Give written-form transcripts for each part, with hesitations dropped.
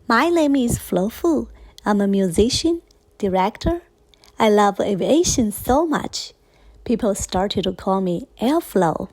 My name is Flo Fu. I'm a musician, director. I love aviation so much. People started to call me Airflow.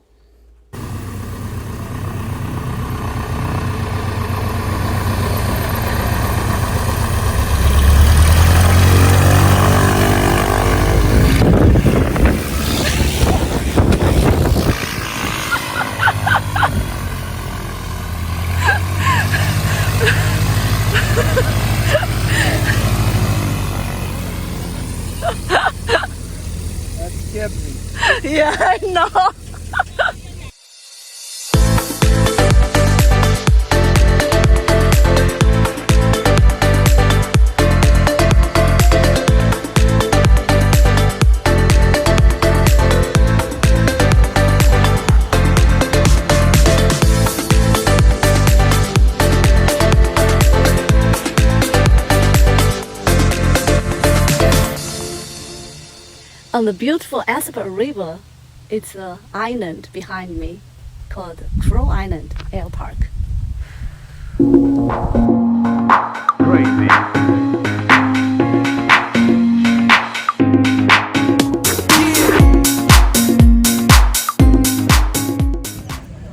That scared me. Yeah, I know. On the beautiful Asper River, it's an island behind me called Crow Island Airpark. Crazy.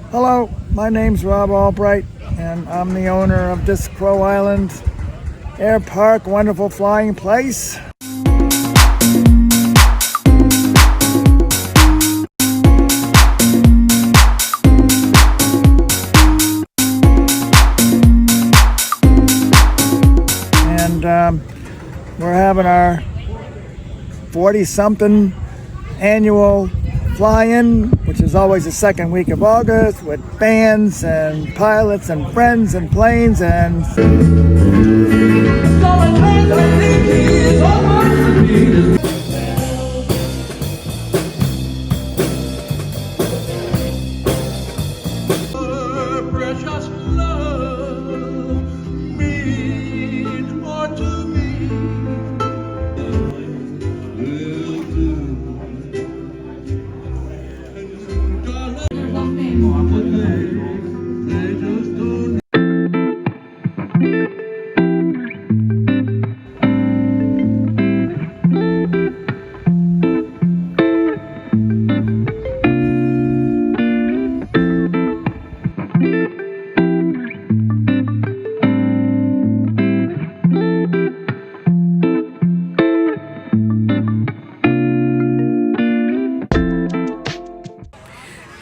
Hello, my name's Rob Albright, and I'm the owner of this Crow Island Airpark, wonderful flying place. We're having our 40-something annual fly-in, which is always the second week of August, with bands and pilots and friends and planes and...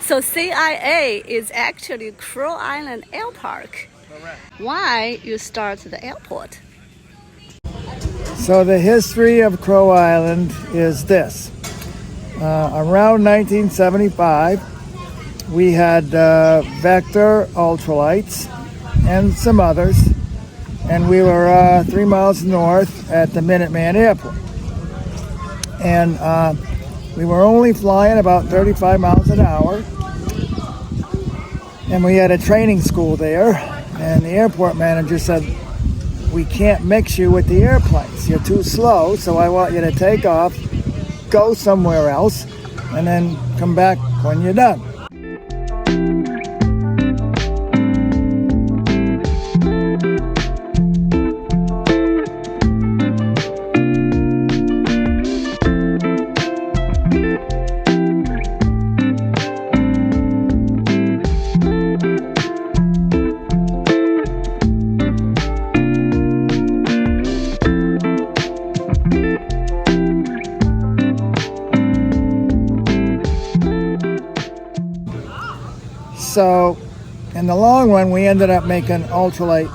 So CIA is actually Crow Island Airpark. Correct. Why you start the airport? So the history of Crow Island is this. Around 1975, we had Vector, Ultralights, and some others, and we were 3 miles north at the Minuteman Airport. And we were only flying about 35 miles an hour, and we had a training school there, and the airport manager said, "We can't mix you with the airplanes. You're too slow, so I want you to take off, go somewhere else, and then come back when you're done." So in the long run, we ended up making ultralight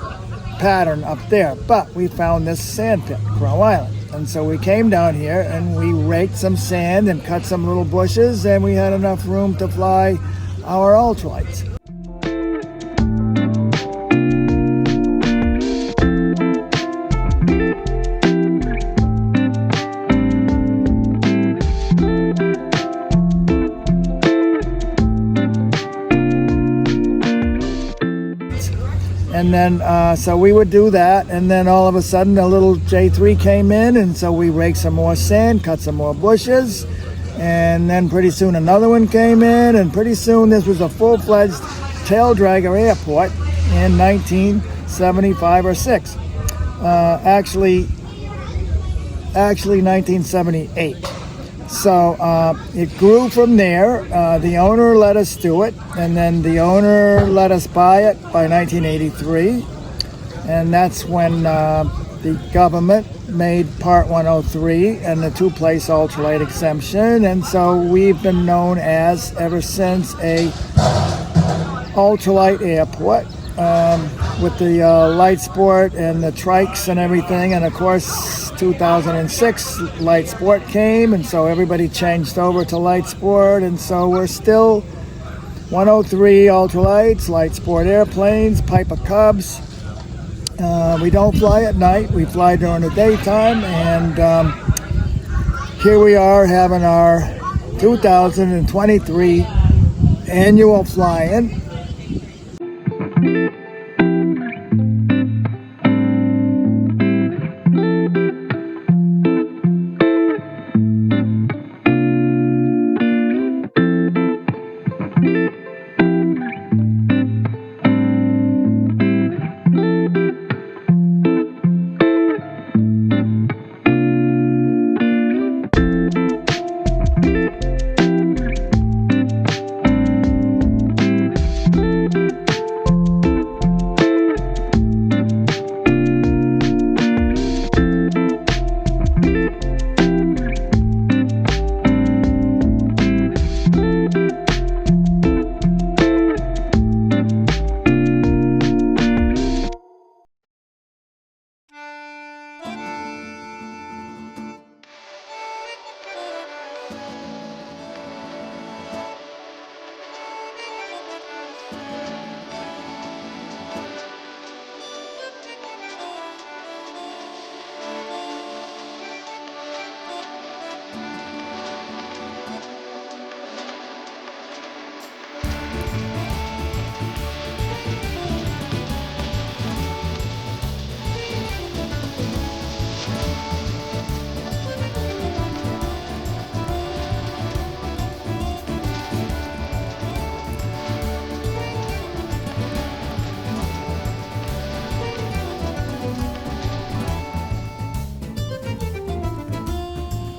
pattern up there, but we found this sand pit, Crow Island. And so we came down here and we raked some sand and cut some little bushes, and we had enough room to fly our ultralights. And then, so we would do that, and then all of a sudden a little J3 came in, and so we raked some more sand, cut some more bushes, and then pretty soon another one came in, and pretty soon this was a full-fledged tail dragger airport in 1975 or 6. Actually 1978. So it grew from there. The owner let us do it, and then the owner let us buy it by 1983. And that's when the government made Part 103 and the two-place ultralight exemption. And so we've been known as, ever since, a ultralight airport, with the light sport and the trikes and everything. And of course 2006 light sport came, and so everybody changed over to light sport, and so we're still 103 ultralights, light sport airplanes, Piper Cubs. We don't fly at night, we fly during the daytime, and here we are having our 2023 annual fly-in.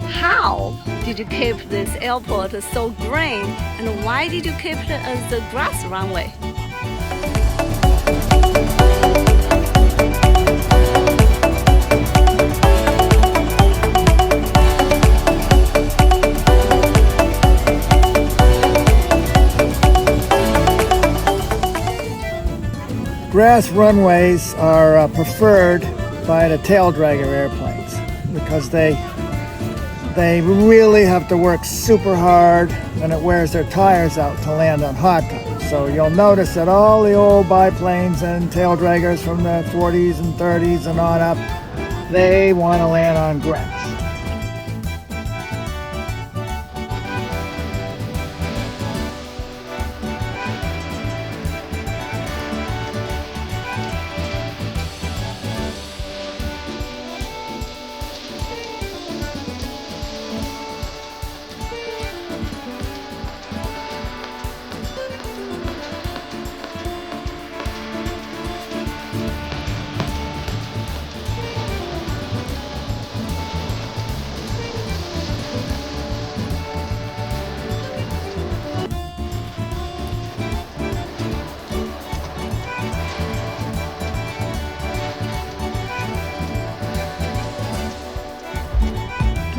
How did you keep this airport so green, and why did you keep it as a grass runway? Grass runways are preferred by the tail dragger airplanes because they really have to work super hard, and it wears their tires out to land on hard times. So you'll notice that all the old biplanes and tail draggers from the 40s and 30s and on up, they want to land on grass.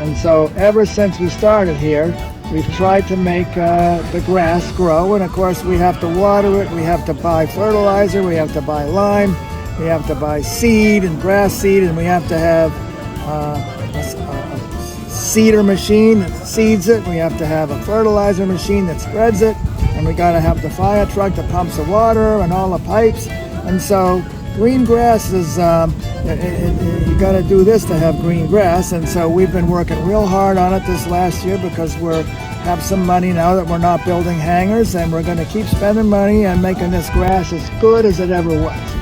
And so ever since we started here, we've tried to make the grass grow. And of course we have to water it, we have to buy fertilizer, we have to buy lime, we have to buy seed and grass seed, and we have to have a seeder machine that seeds it. We have to have a fertilizer machine that spreads it. And we got to have the fire truck that pumps the water and all the pipes. And so green grass is, you got to do this to have green grass. And so we've been working real hard on it this last year because we have some money now that we're not building hangars, and we're going to keep spending money and making this grass as good as it ever was.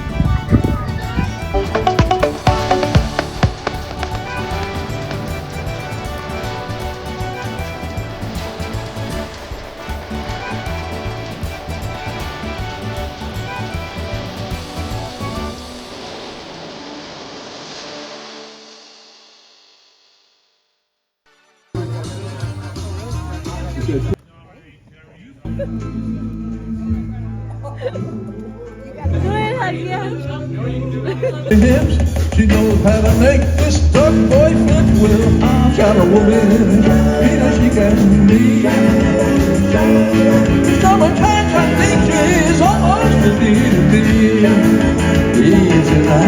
hips. She knows how to make this stuck boy flip with a shadow woman. She can be. Sometimes I think she's almost a deity. Easy now.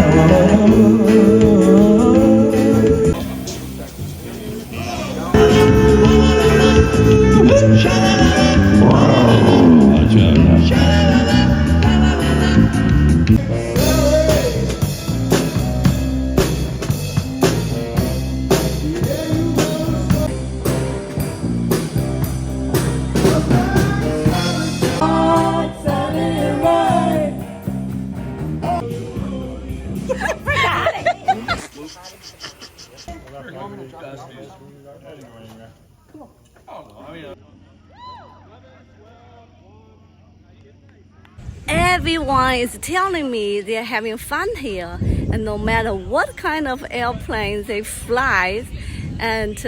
Everyone is telling me they're having fun here, and no matter what kind of airplanes they fly, and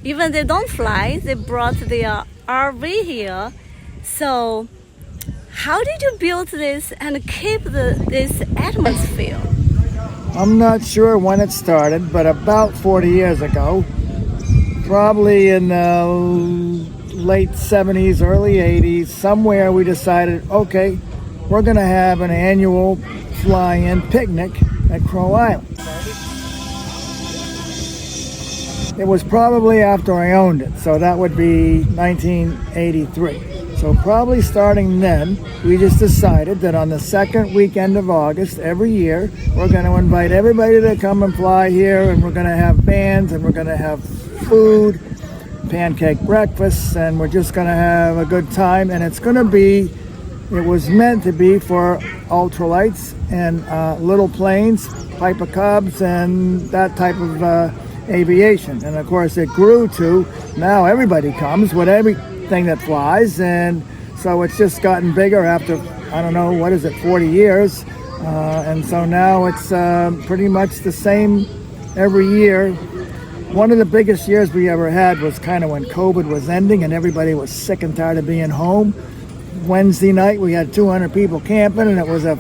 even they don't fly, they brought their RV here. So how did you build this and keep this atmosphere? I'm not sure when it started, but about 40 years ago, probably in the late 70s, early 80s, somewhere we decided, okay, we're going to have an annual fly-in picnic at Crow Island. It was probably after I owned it, so that would be 1983. So probably starting then, we just decided that on the second weekend of August every year, we're going to invite everybody to come and fly here, and we're going to have bands, and we're going to have food, pancake breakfasts, and we're just going to have a good time. And it's going to be, it was meant to be for ultralights and little planes, Piper Cubs, and that type of aviation. And of course it grew to now everybody comes with everything that flies, and so it's just gotten bigger after, I don't know, what is it, 40 years, and so now it's pretty much the same every year. One of the biggest years we ever had was kind of when COVID was ending and everybody was sick and tired of being home. Wednesday night we had 200 people camping, and it was a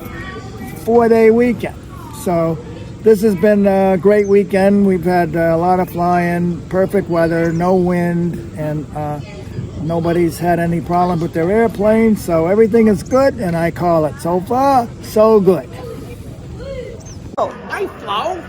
4-day weekend. So this has been a great weekend. We've had a lot of flying, perfect weather, no wind, and nobody's had any problem with their airplane, so everything is good, and I call it so far, so good. Oh, I flow.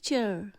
picture.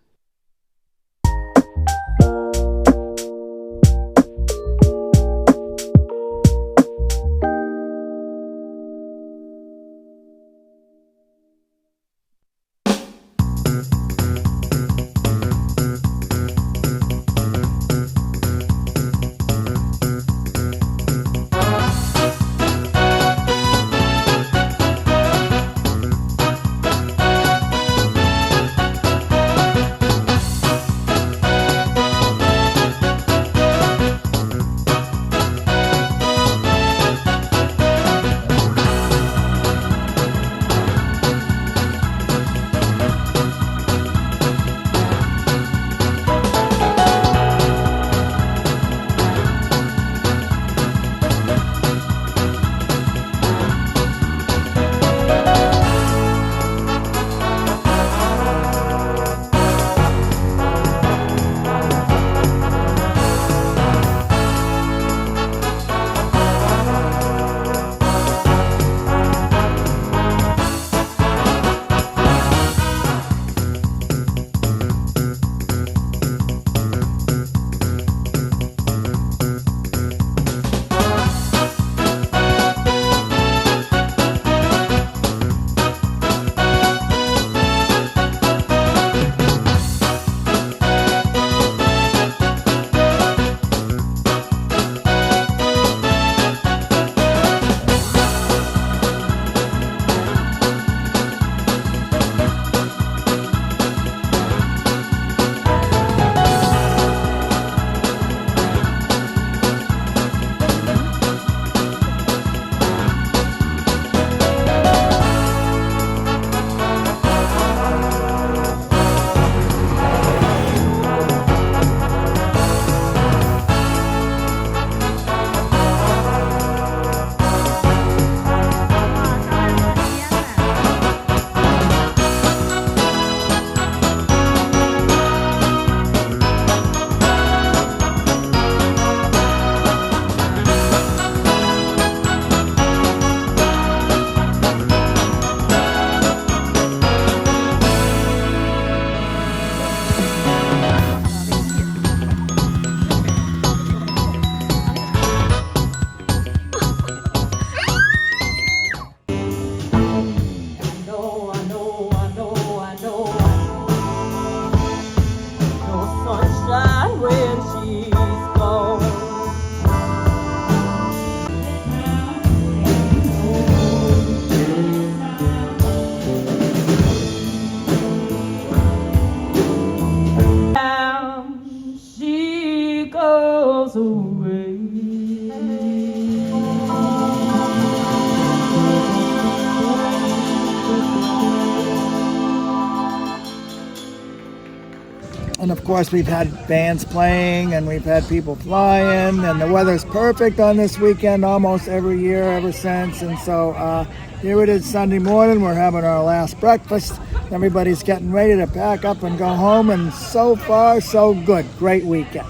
And of course, we've had bands playing and we've had people flying, and the weather's perfect on this weekend almost every year ever since. And so here it is Sunday morning. We're having our last breakfast. Everybody's getting ready to pack up and go home, and so far, so good. Great weekend.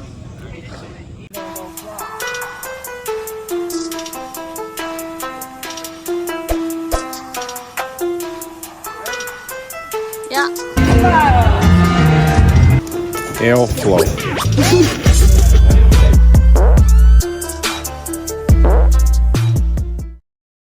Yeah. Airflow.